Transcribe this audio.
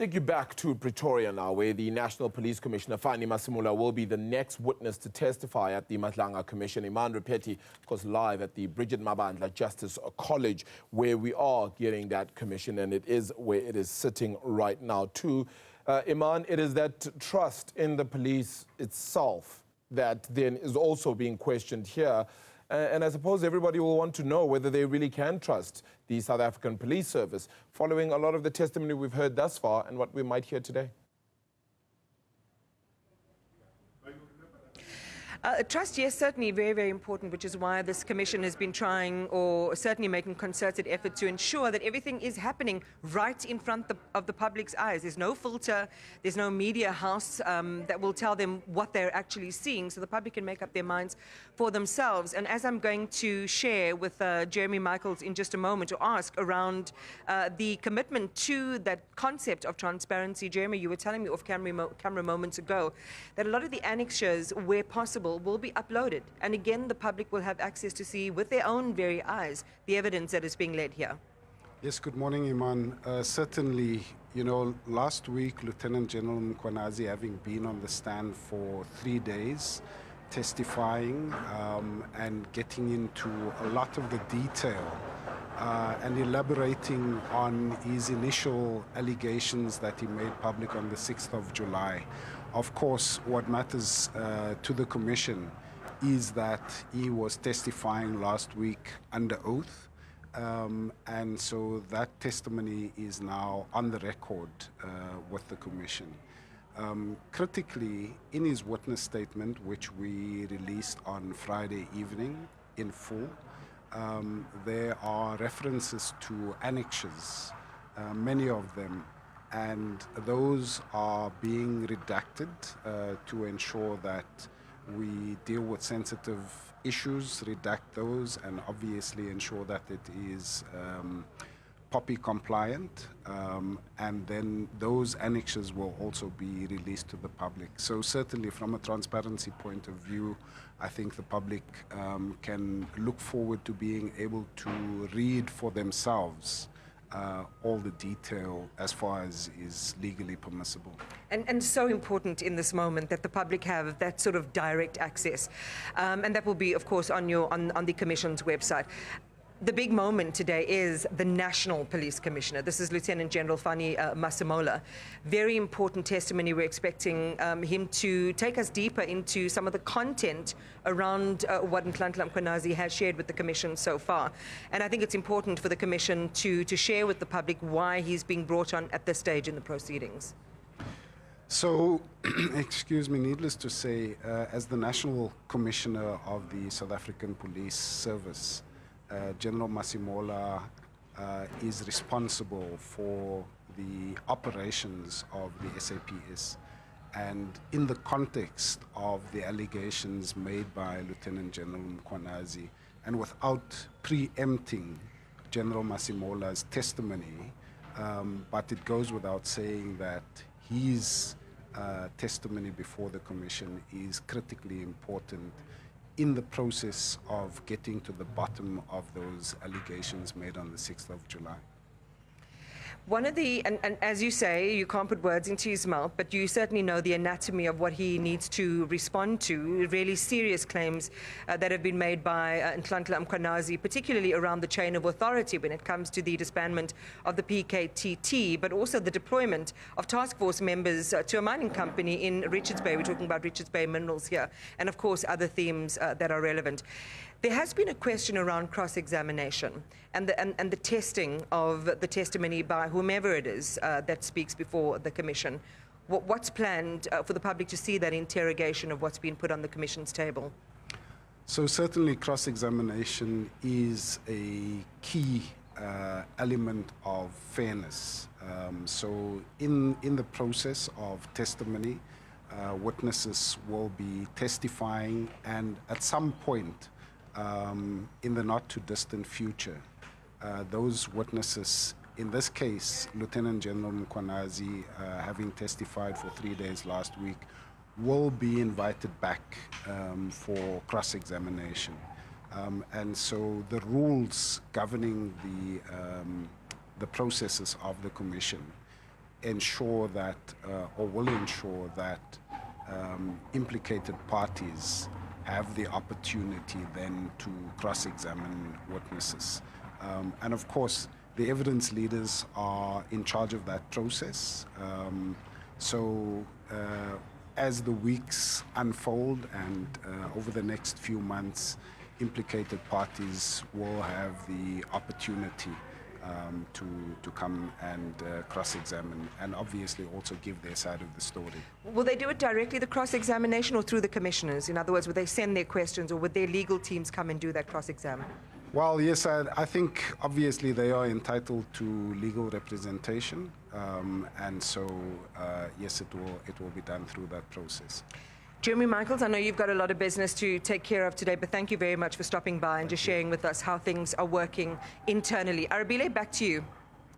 Take you back to Pretoria now, where the National Police Commissioner, Nhlanhla Mkhwanazi, will be the next witness to testify at the Madlanga Commission. Iman Repeti, of course, live at the Bridget Mabandla Justice College, where we are getting that commission, and it is where it is sitting right now too. Iman, it is that trust in the police itself that then is also being questioned here. And I suppose everybody will want to know whether they really can trust the South African Police Service, following a lot of the testimony we've heard thus far and what we might hear today. Trust, yes, certainly very, very important, which is why this commission has been trying, or certainly making concerted effort to ensure that everything is happening right in front of the public's eyes. There's no filter, there's no media house that will tell them what they're actually seeing, so the public can make up their minds for themselves. And as I'm going to share with Jeremy Michaels in just a moment to ask around the commitment to that concept of transparency. Jeremy, you were telling me off camera moments ago that a lot of the annexures, where possible, will be uploaded, and again the public will have access to see with their own very eyes the evidence that is being led here. Yes, good morning, Iman. Certainly, you know, last week Lieutenant General Mkhwanazi, having been on the stand for 3 days testifying and getting into a lot of the detail and elaborating on his initial allegations that he made public on the 6th of July. Of course, what matters to the Commission is that he was testifying last week under oath, and so that testimony is now on the record with the Commission. Critically, in his witness statement, which we released on Friday evening in full, there are references to annexures, many of them, and those are being redacted to ensure that we deal with sensitive issues, redact those, and obviously ensure that it is POPI compliant, and then those annexures will also be released to the public. So certainly from a transparency point of view, I think the public can look forward to being able to read for themselves all the detail as far as is legally permissible. And so important in this moment that the public have that sort of direct access. And that will be, of course, on the Commission's website. The big moment today is the National Police Commissioner. This is Lieutenant General Nhlanhla Mkhwanazi. Very important testimony. We're expecting him to take us deeper into some of the content around what Nhlanhla Mkhwanazi has shared with the Commission so far. And I think it's important for the Commission to share with the public why he's being brought on at this stage in the proceedings. So, excuse me, needless to say, as the National Commissioner of the South African Police Service, General Mkhwanazi is responsible for the operations of the SAPS. And in the context of the allegations made by Lieutenant General Mkhwanazi, and without preempting General Mkhwanazi's testimony, but it goes without saying that his testimony before the Commission is critically important in the process of getting to the bottom of those allegations made on the 6th of July. One of the, and as you say, you can't put words into his mouth, but you certainly know the anatomy of what he needs to respond to, really serious claims that have been made by Nhlanhla Mkhwanazi, particularly around the chain of authority when it comes to the disbandment of the PKTT, but also the deployment of task force members to a mining company in Richards Bay. We're talking about Richards Bay Minerals here, and of course other themes that are relevant. There has been a question around cross-examination and the testing of the testimony by whomever it is that speaks before the Commission. What's planned for the public to see that interrogation of what's been put on the Commission's table? So certainly cross-examination is a key element of fairness. So in the process of testimony, witnesses will be testifying, and at some point in the not-too-distant future, those witnesses, in this case, Lieutenant General Mkhwanazi, having testified for 3 days last week, will be invited back for cross-examination. And so the rules governing the processes of the Commission ensure that, or will ensure that implicated parties have the opportunity then to cross-examine witnesses. And of course, the evidence leaders are in charge of that process. So as the weeks unfold and over the next few months, implicated parties will have the opportunity to come and cross-examine and obviously also give their side of the story. Will they do it directly, the cross-examination, or through the commissioners? In other words, would they send their questions, or would their legal teams come and do that cross-exam? Well, yes, I think obviously they are entitled to legal representation, and so yes, it will be done through that process. Jeremy Michaels, I know you've got a lot of business to take care of today, but thank you very much for stopping by and just sharing with us how things are working internally. Arabile, back to you.